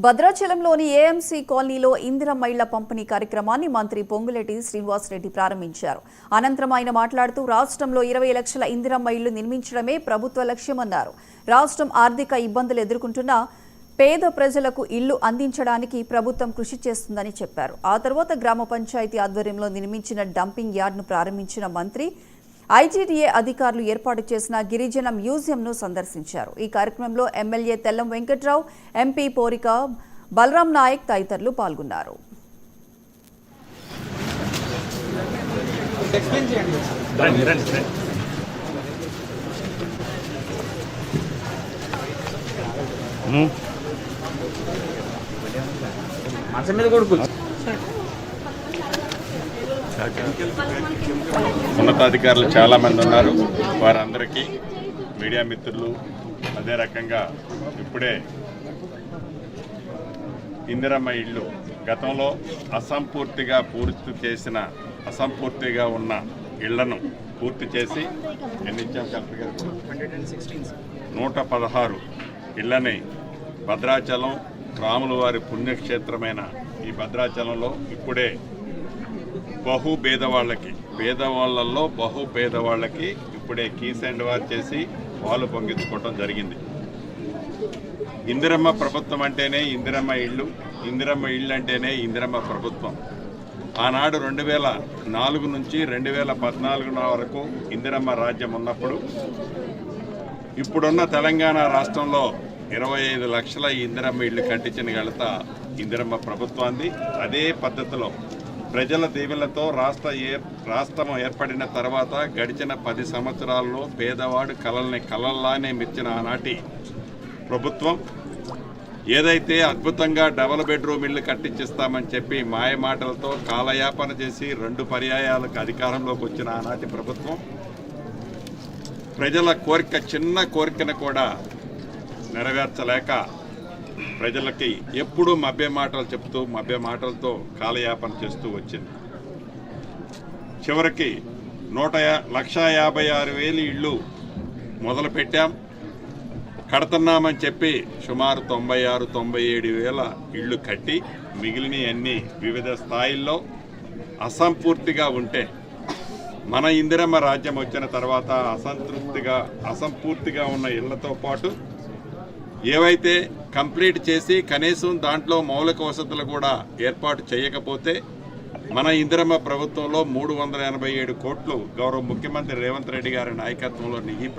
భద్రాచలంలోని AMC కాలనీలో ఇందిరమ్మ ఇళ్ల పంపిణీ కార్యక్రమాన్ని మంత్రి పొంగులేటి శ్రీనివాసరెడ్డి ప్రారంభించారు. అనంతరం ఆయన మాట్లాడుతూ రాష్ట్రంలో 20 లక్షల ఇందిరమ్మ ఇళ్లు నిర్మించడమే ప్రభుత్వ లక్ష్యమన్నారు. రాష్ట్రం ఆర్థిక ఇబ్బందులు ఎదుర్కొంటున్న పేద ప్రజలకు ఇళ్లు అందించడానికి ప్రభుత్వం కృషి చేస్తుందని చెప్పారు. ఆ తర్వాత గ్రామ పంచాయతీ ఆధ్వర్యంలో నిర్మించిన డంపింగ్ యార్డ్ను ప్రారంభించిన మంత్రి ఐటీడీఏ అధికారులు ఏర్పాటు చేసిన గిరిజన మ్యూజియంను సందర్శించారు. ఈ కార్యక్రమంలో ఎమ్మెల్యే తెల్లం వెంకట్రావు, ఎంపీ పోరిక బలరాం నాయక్ తదితరులు పాల్గొన్నారు. ఉన్నతాధికారులు చాలా మంది ఉన్నారు. వారందరికీ మీడియా మిత్రులు అదే రకంగా ఇప్పుడే ఇందిరమ్మ ఇళ్ళు గతంలో అసంపూర్తిగా ఉన్న ఇళ్లను పూర్తి చేసి ఎన్నిచ్చాం కలెక్టర్ గారు 116 ఇళ్లని భద్రాచలం రాముల వారి పుణ్యక్షేత్రమైన ఈ భద్రాచలంలో ఇప్పుడే పేదవాళ్ళల్లో పేదవాళ్ళకి ఇప్పుడే కీస్ అండ్ వార్ చేసి వాళ్ళు పొంగించుకోవటం జరిగింది. ఇందిరమ్మ ప్రభుత్వం అంటేనే ఇందిరమ్మ ఇళ్ళు అంటేనే ఇందిరమ్మ ప్రభుత్వం. ఆనాడు 2004 నుంచి 2014 వరకు ఇందిరమ్మ రాజ్యం ఉన్నప్పుడు ఇప్పుడున్న తెలంగాణ రాష్ట్రంలో 25 లక్షల ఇందిరమ్మ ఇళ్ళు కట్టించిన ఘనత ఇందిరమ్మ ప్రభుత్వాన్ని. అదే పద్ధతిలో ప్రజల దీవెనలతో రాష్ట్రం ఏర్పడిన తర్వాత గడిచిన 10 సంవత్సరాల్లో పేదవాడు కలల్లానే మెచ్చిన ఆనాటి ప్రభుత్వం ఏదైతే అద్భుతంగా డబుల్ బెడ్రూమ్ ఇల్లు కట్టించిస్తామని చెప్పి మాయ మాటలతో కాలయాపన చేసి 2 పర్యాయాలకు అధికారంలోకి వచ్చిన ఆనాటి ప్రభుత్వం ప్రజల చిన్న కోరికను కూడా నెరవేర్చలేక ప్రజలకి ఎప్పుడూ మభ్య మాటలతో కాలయాపన చేస్తూ వచ్చింది. చివరికి 1,56,000 ఇళ్ళు మొదలు పెట్టాం, కడుతున్నామని చెప్పి సుమారు 96,000-97,000 ఇళ్ళు కట్టి మిగిలినవన్నీ వివిధ స్థాయిల్లో అసంపూర్తిగా ఉంటే మన ఇందిరమ్మ రాజ్యం వచ్చిన తర్వాత అసంపూర్తిగా ఉన్న ఇళ్లతో పాటు ఏవైతే కంప్లీట్ చేసి కనీసం దాంట్లో మౌలిక వసతులు కూడా ఏర్పాటు చేయకపోతే మన ఇందిరమ్మ ప్రభుత్వంలో 387 కోట్లు గౌరవ ముఖ్యమంత్రి రేవంత్ రెడ్డి గారి నాయకత్వంలోని ఈ